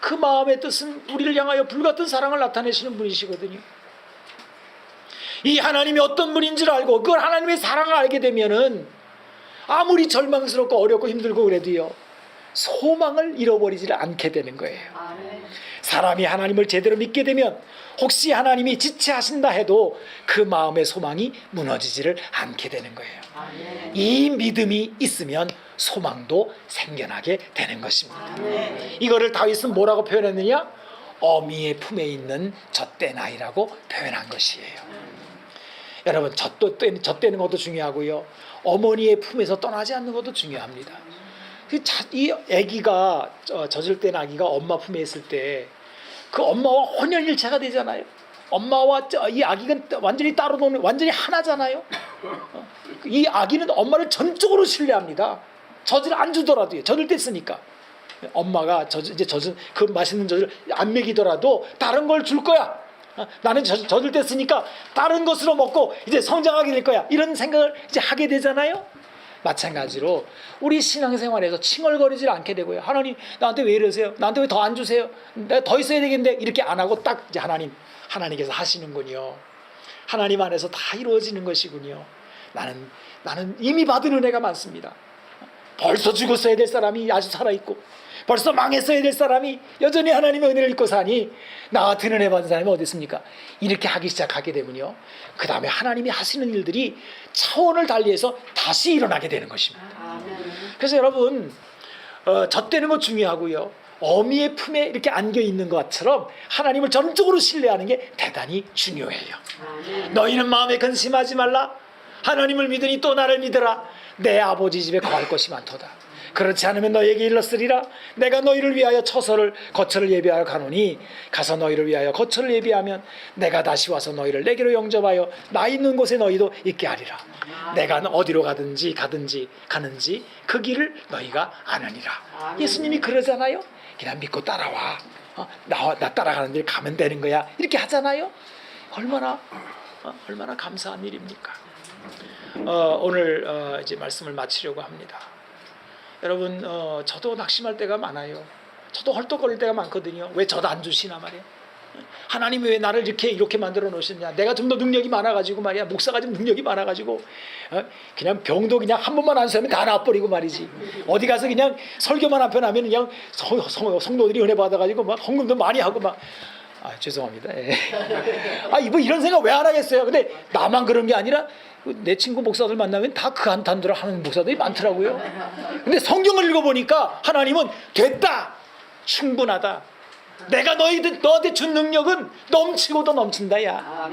그 마음의 뜻은 우리를 향하여 불같은 사랑을 나타내시는 분이시거든요. 이 하나님이 어떤 분인지를 알고 그걸 하나님의 사랑을 알게 되면은 아무리 절망스럽고 어렵고 힘들고 그래도요, 소망을 잃어버리지 않게 되는 거예요. 사람이 하나님을 제대로 믿게 되면 혹시 하나님이 지체하신다 해도 그 마음의 소망이 무너지지를 않게 되는 거예요. 이 믿음이 있으면 소망도 생겨나게 되는 것입니다. 이거를 다윗은 뭐라고 표현했느냐? 어미의 품에 있는 젖된 아이라고 표현한 것이에요. 여러분, 젖대는 것도 중요하고요, 어머니의 품에서 떠나지 않는 것도 중요합니다. 이 아기가, 젖을 땐 아기가 엄마 품에 있을 때 그 엄마와 혼연일체가 되잖아요. 엄마와 이 아기가 완전히 따로 노는, 완전히 하나잖아요. 이 아기는 엄마를 전적으로 신뢰합니다. 젖을 안 주더라도요, 젖을 뗐으니까 엄마가 그 맛있는 젖을 안 먹이더라도 다른 걸 줄 거야. 나는 젖을 뗐으니까 다른 것으로 먹고 이제 성장하게 될 거야, 이런 생각을 이제 하게 되잖아요. 마찬가지로 우리 신앙생활에서 칭얼거리질 않게 되고요, 하나님 나한테 왜 이러세요? 나한테 왜 더 안 주세요? 내가 더 있어야 되겠는데, 이렇게 안 하고 딱 이제 하나님께서 하시는군요. 하나님 안에서 다 이루어지는 것이군요. 나는 이미 받은 은혜가 많습니다. 벌써 죽었어야 될 사람이 아직 살아있고, 벌써 망했어야 될 사람이 여전히 하나님의 은혜를 입고 사니 나 같은 은혜 받은 사람이 어디 있습니까? 이렇게 하기 시작하게 되면요, 그 다음에 하나님이 하시는 일들이 차원을 달리해서 다시 일어나게 되는 것입니다. 그래서 여러분, 젖대는 거 중요하고요. 어미의 품에 이렇게 안겨 있는 것처럼 하나님을 전적으로 신뢰하는 게 대단히 중요해요. 너희는 마음에 근심하지 말라. 하나님을 믿으니 또 나를 믿으라. 내 아버지 집에 거할 것이 많도다. 그렇지 않으면 너희에게 일렀으리라. 내가 너희를 위하여 거처를 예비하여 가노니 가서 너희를 위하여 거처를 예비하면 내가 다시 와서 너희를 내게로 영접하여 나 있는 곳에 너희도 있게 하리라. 내가 어디로 가는지 그 길을 너희가 아느니라. 예수님이 그러잖아요. 그냥 믿고 따라와. 나 따라가는 길 가면 되는 거야. 이렇게 하잖아요. 얼마나 감사한 일입니까? 오늘 이제 말씀을 마치려고 합니다. 여러분, 저도 낙심할 때가 많아요. 저도 헐떡거릴 때가 많거든요. 왜 저도 안 주시나 말이야. 하나님이 왜 나를 이렇게 만들어 놓으셨냐. 내가 좀 더 능력이 많아가지고 말이야. 목사가 좀 능력이 많아가지고 그냥 병도 그냥 한 번만 안수하면 다 나아버리고 말이지. 어디 가서 그냥 설교만 한 편 하면 그냥 성도들이 은혜 받아가지고 막 헌금도 많이 하고 막. 죄송합니다. 뭐 이런 생각 왜 안 하겠어요. 근데 나만 그런 게 아니라 내 친구 목사들 만나면 다 그 한탄들을 하는 목사들이 많더라고요. 근데 성경을 읽어보니까 하나님은 됐다, 충분하다, 내가 너한테 준 능력은 넘치고도 넘친다. 야,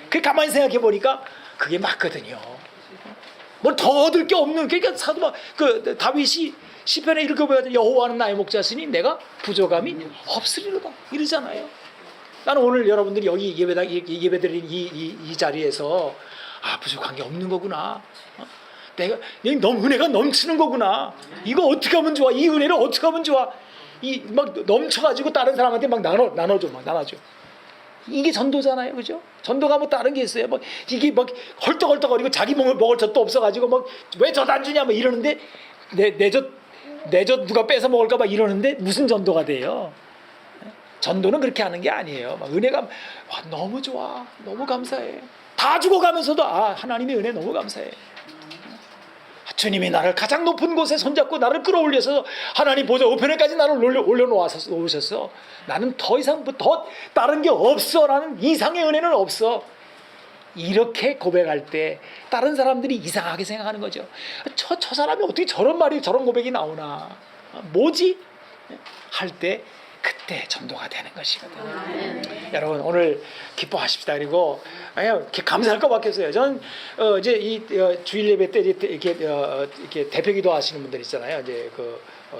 그 가만히 생각해 보니까 그게 맞거든요. 뭘 더 얻을 게 없는. 그러니까 그 다윗이 시편에 이렇게 보여요. 여호와는 나의 목자시니 내가 부족함이 없으리로다 이러잖아요. 나는 오늘 여러분들이 여기 예배드린 이 자리에서 부족한 게 없는 거구나. 내가 은혜가 넘치는 거구나. 이거 어떻게 하면 좋아? 이 은혜를 어떻게 하면 좋아? 막 넘쳐가지고 다른 사람한테 막 나눠줘. 이게 전도잖아요, 그죠? 전도가 뭐 다른 게 있어요. 막 이게 막 헐떡헐떡거리고 자기 먹을 젖도 없어가지고 막 왜 젖 안 주냐 뭐 이러는데 내 젖 누가 뺏어 먹을까 봐 이러는데 무슨 전도가 돼요? 전도는 그렇게 하는 게 아니에요. 막 은혜가 너무 좋아, 너무 감사해. 다 죽어가면서도 하나님의 은혜 너무 감사해. 주님이 나를 가장 높은 곳에 손잡고 나를 끌어올려서 하나님 보좌 우편에까지 나를 올려놓으셨어. 나는 더 이상 더 다른 게 없어. 나는 이상의 은혜는 없어. 이렇게 고백할 때 다른 사람들이 이상하게 생각하는 거죠. 저 사람이 어떻게 저런 고백이 나오나, 뭐지? 할 때 그때 전도가 되는 것이거든요. 여러분 오늘 기뻐하십시다. 그리고 이렇게 감사할 것밖에 없어요. 저는 이제 이 주일 예배 때 이렇게 대표 기도하시는 분들 있잖아요. 이제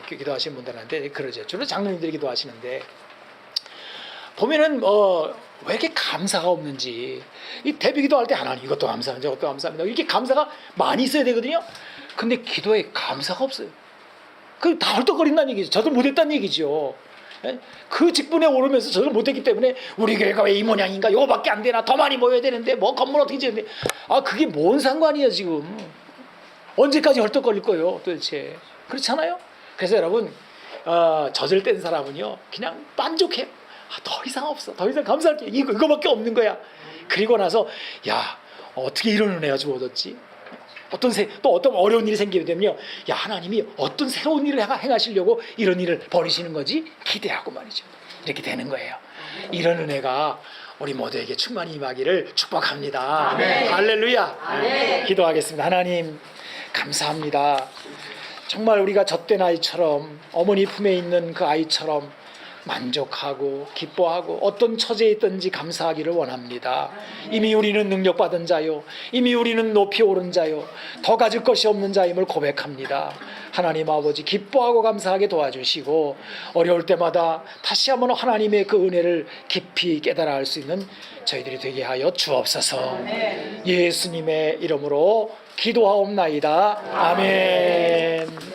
기도하시는 분들한테 그러죠. 주로 장로님들이 기도하시는데 보면은 왜 이렇게 감사가 없는지. 이 대표 기도할 때 하나님 이것도 감사합니다, 저것도 감사합니다. 이렇게 감사가 많이 있어야 되거든요. 근데 기도에 감사가 없어요. 그 다 헐떡거린다는 얘기죠. 저도 못했다는 얘기죠. 그 직분에 오르면서 저도 못했기 때문에 우리 교회가 왜 이 모양인가, 이거밖에 안 되나, 더 많이 모여야 되는데 뭐 건물 어떻게 지는데 그게 뭔 상관이에요. 지금 언제까지 헐떡거릴 거예요 도대체. 그렇잖아요. 그래서 여러분 젖을 뗀 사람은요 그냥 만족해요. 더 이상 없어, 더 이상 감사할 게 이거밖에 없는 거야. 그리고 나서 어떻게 이런 은혜가 주어졌지. 또 어떤 어려운 일이 생기게 되면요, 하나님이 어떤 새로운 일을 행하시려고 이런 일을 벌이시는 거지 기대하고 말이죠. 이렇게 되는 거예요. 이런 은혜가 우리 모두에게 충만히 임하기를 축복합니다. 아멘. 할렐루야. 아멘. 기도하겠습니다. 하나님 감사합니다. 정말 우리가 젖된 아이처럼 어머니 품에 있는 그 아이처럼 만족하고 기뻐하고 어떤 처지에 있든지 감사하기를 원합니다. 이미 우리는 능력받은 자요, 이미 우리는 높이 오른 자요, 더 가질 것이 없는 자임을 고백합니다. 하나님 아버지 기뻐하고 감사하게 도와주시고 어려울 때마다 다시 한번 하나님의 그 은혜를 깊이 깨달아 알 수 있는 저희들이 되게 하여 주옵소서. 예수님의 이름으로 기도하옵나이다. 아멘.